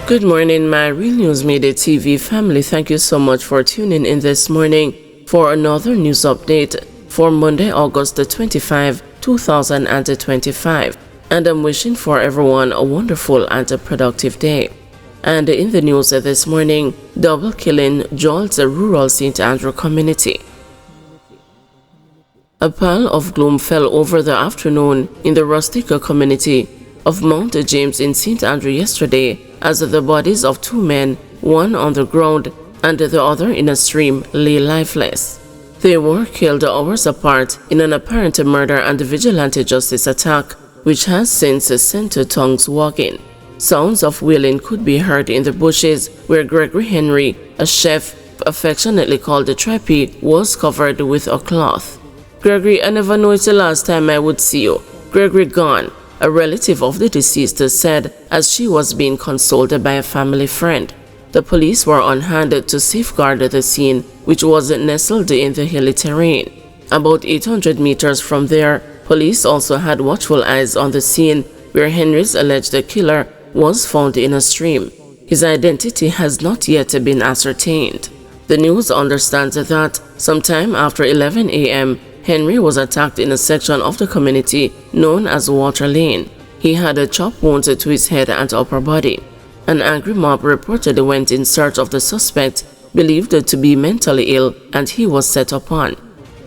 Good morning, my Real News Midday TV family. Thank you so much for tuning in this morning for another news update for Monday, August the 25, 2025. And I'm wishing for everyone a wonderful and a productive day. And in the news this morning, double killing jolts a rural St. Andrew community. A pile of gloom fell over the afternoon in the rustic community of Mount James in St. Andrew yesterday as the bodies of two men, one on the ground and the other in a stream, lay lifeless. They were killed hours apart in an apparent murder and vigilante justice attack, which has since sent tongues wagging. Sounds of wailing could be heard in the bushes where Gregory Henry, a chef affectionately called the Trappy, was covered with a cloth. "Gregory, I never know it's the last time I would see you. Gregory gone," a relative of the deceased said as she was being consoled by a family friend. The police were on hand to safeguard the scene, which was nestled in the hilly terrain. About 800 meters from there, police also had watchful eyes on the scene where Henry's alleged killer was found in a stream. His identity has not yet been ascertained. The news understands that sometime after 11 a.m., Henry was attacked in a section of the community known as Water Lane. He had a chop wound to his head and upper body. An angry mob reportedly went in search of the suspect, believed to be mentally ill, and he was set upon.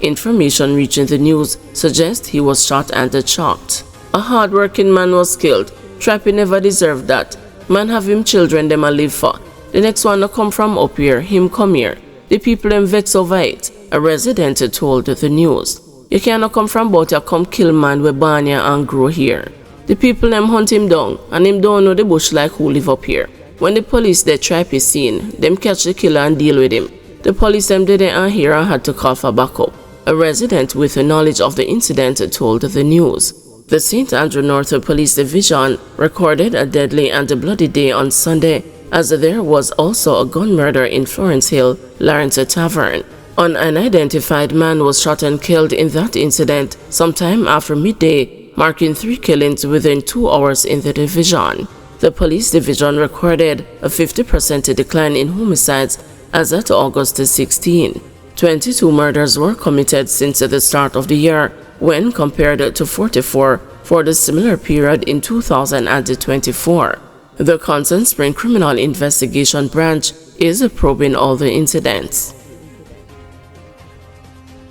Information reaching the news suggests he was shot and chopped. "A hard-working man was killed. Trappy never deserved that. Man have him children them a live for. The next one to come from up here, him come here. The people them vex over it," a resident told the news. "You cannot come from bout you come kill man we born here and grow here. The people them hunt him down and him don't know the bush like who live up here. When the police they trap his scene, them catch the killer and deal with him. The police them didn't hear and had to call for backup," a resident with knowledge of the incident told the news. The St. Andrew North Police Division recorded a deadly and bloody day on Sunday, as there was also a gun murder in Florence Hill, Lawrence Tavern. An unidentified man was shot and killed in that incident sometime after midday, marking 3 killings within 2 hours in the division. The police division recorded a 50% decline in homicides as at August 16. 22 murders were committed since the start of the year, when compared to 44 for the similar period in 2024. The Constant Spring Criminal Investigation Branch is probing all the incidents.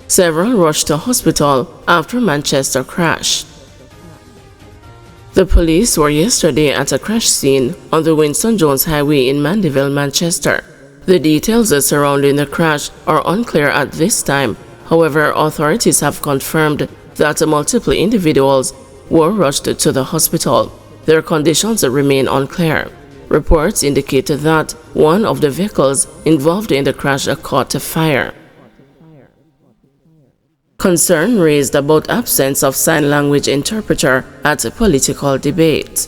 Several rushed to hospital after Manchester crash. The police were yesterday at a crash scene on the Winston Jones Highway in Mandeville, Manchester. The details surrounding the crash are unclear at this time. However, authorities have confirmed that multiple individuals were rushed to the hospital. Their conditions remain unclear. Reports indicate that one of the vehicles involved in the crash caught fire. Concern raised about absence of sign language interpreter at a political debate.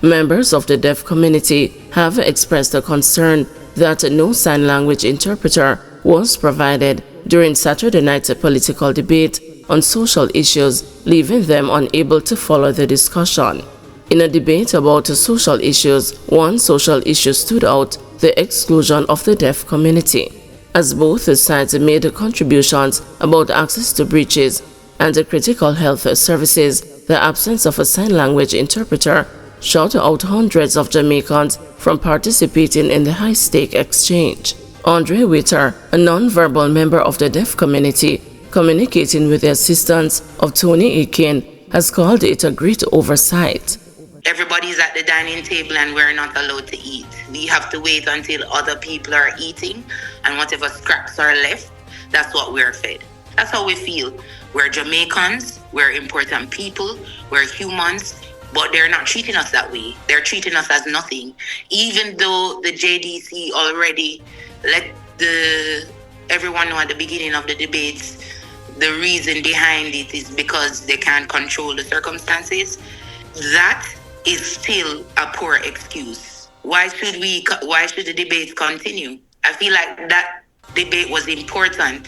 Members of the deaf community have expressed a concern that no sign language interpreter was provided during Saturday night's political debate on social issues, leaving them unable to follow the discussion. In a debate about social issues, one social issue stood out: the exclusion of the deaf community. As both sides made contributions about access to breaches and critical health services, the absence of a sign language interpreter shut out hundreds of Jamaicans from participating in the high-stake exchange. Andre Witter, a non-verbal member of the deaf community, communicating with the assistance of Tony Aiken, has called it a great oversight. Everybody's at the dining table and we're not allowed to eat. We have to wait until other people are eating, and whatever scraps are left, that's what we're fed. That's how we feel. We're Jamaicans, we're important people, we're humans, but they're not treating us that way. They're treating us as nothing. Even though the JDC already let everyone know at the beginning of the debates, the reason behind it is because they can't control the circumstances. That is still a poor excuse. Why should the debate continue? I feel like that debate was important.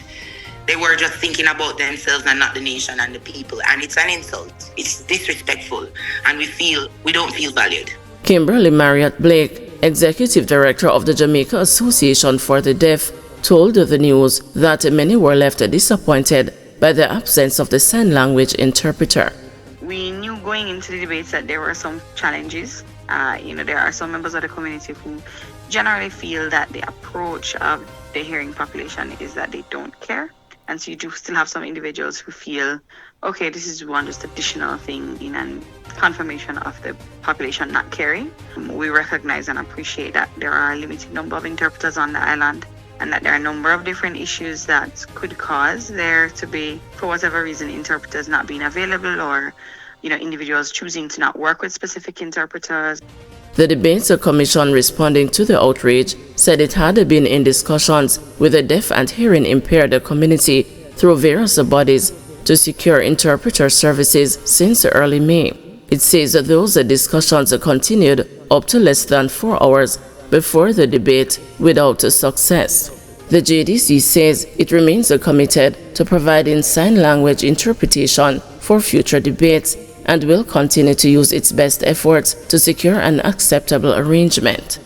They were just thinking about themselves and not the nation and the people. And it's an insult. It's disrespectful. And we don't feel valued. Kimberly Marriott Blake, executive director of the Jamaica Association for the Deaf, told the news that many were left disappointed by the absence of the sign language interpreter. We knew going into the debates that there were some challenges. There are some members of the community who generally feel that the approach of the hearing population is that they don't care. And so you do still have some individuals who feel, okay, this is one just additional thing in an confirmation of the population not caring. We recognize and appreciate that there are a limited number of interpreters on the island, and that there are a number of different issues that could cause there to be, for whatever reason, interpreters not being available, or individuals choosing to not work with specific interpreters. The Debates Commission, responding to the outrage, said it had been in discussions with the deaf and hearing impaired community through various bodies to secure interpreter services since early May. It says that those discussions continued up to less than 4 hours before the debate without success. The JDC says it remains committed to providing sign language interpretation for future debates and will continue to use its best efforts to secure an acceptable arrangement.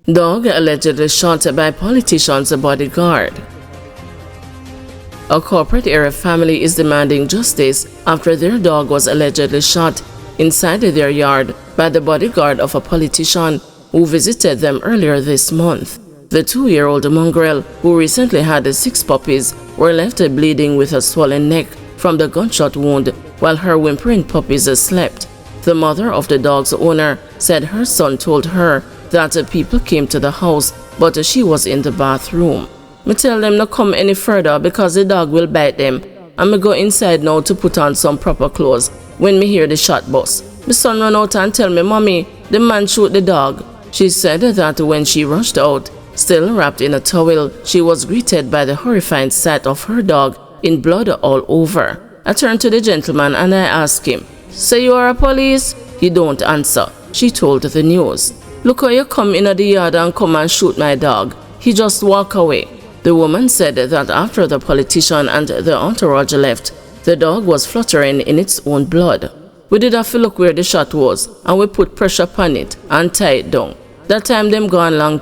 Dog allegedly shot by politician's bodyguard. A corporate area family is demanding justice after their dog was allegedly shot inside their yard by the bodyguard of a politician who visited them earlier this month. The 2-year-old mongrel, who recently had 6 puppies, were left bleeding with a swollen neck from the gunshot wound while her whimpering puppies slept. The mother of the dog's owner said her son told her that people came to the house, but she was in the bathroom. "Me tell them not come any further because the dog will bite them. And me go inside now to put on some proper clothes when me hear the shot bust. My son run out and tell me, Mommy, the man shoot the dog." She said that when she rushed out, still wrapped in a towel, she was greeted by the horrifying sight of her dog in blood all over. I turned to the gentleman and I asked him, "Say you are a police?" He don't answer. She told the news. "Look how you come in the yard and come and shoot my dog. He just walk away." The woman said that after the politician and the entourage left, the dog was fluttering in its own blood. "We did have to look where the shot was, and we put pressure upon it and tie it down. That time them gone long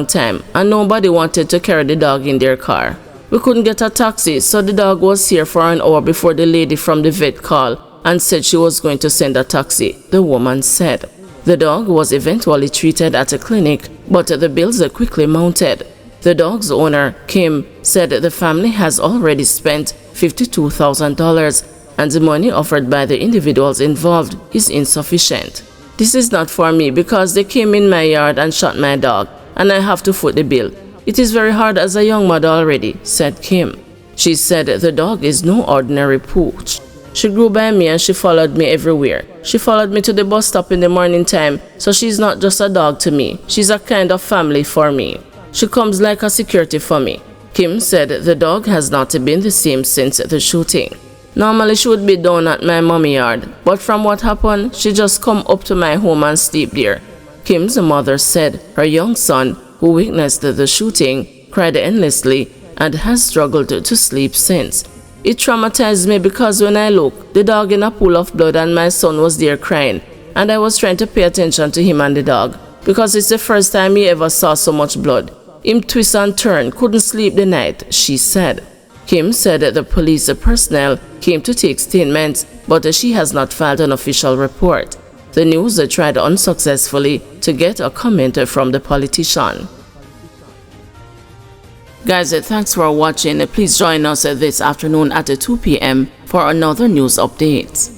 time, and nobody wanted to carry the dog in their car. We couldn't get a taxi, so the dog was here for an hour before the lady from the vet called and said she was going to send a taxi," the woman said. The dog was eventually treated at a clinic, but the bills quickly mounted. The dog's owner, Kim, said the family has already spent $52,000 and the money offered by the individuals involved is insufficient. "This is not for me because they came in my yard and shot my dog, and I have to foot the bill. It is very hard as a young mother already," said Kim. She said the dog is no ordinary pooch. "She grew by me and she followed me everywhere. She followed me to the bus stop in the morning time, so she's not just a dog to me. She's a kind of family for me. She comes like a security for me." Kim said the dog has not been the same since the shooting. "Normally she would be down at my mommy yard, but from what happened, she just come up to my home and sleep there." Kim's mother said her young son, who witnessed the shooting, cried endlessly and has struggled to sleep since. "It traumatized me because when I looked, the dog in a pool of blood and my son was there crying, and I was trying to pay attention to him and the dog because it's the first time he ever saw so much blood. Him twist and turn, couldn't sleep the night," she said. Kim said the police personnel came to take statements, but she has not filed an official report. The news tried unsuccessfully to get a comment from the politician. Guys, thanks for watching. Please join us this afternoon at 2 p.m. for another news update.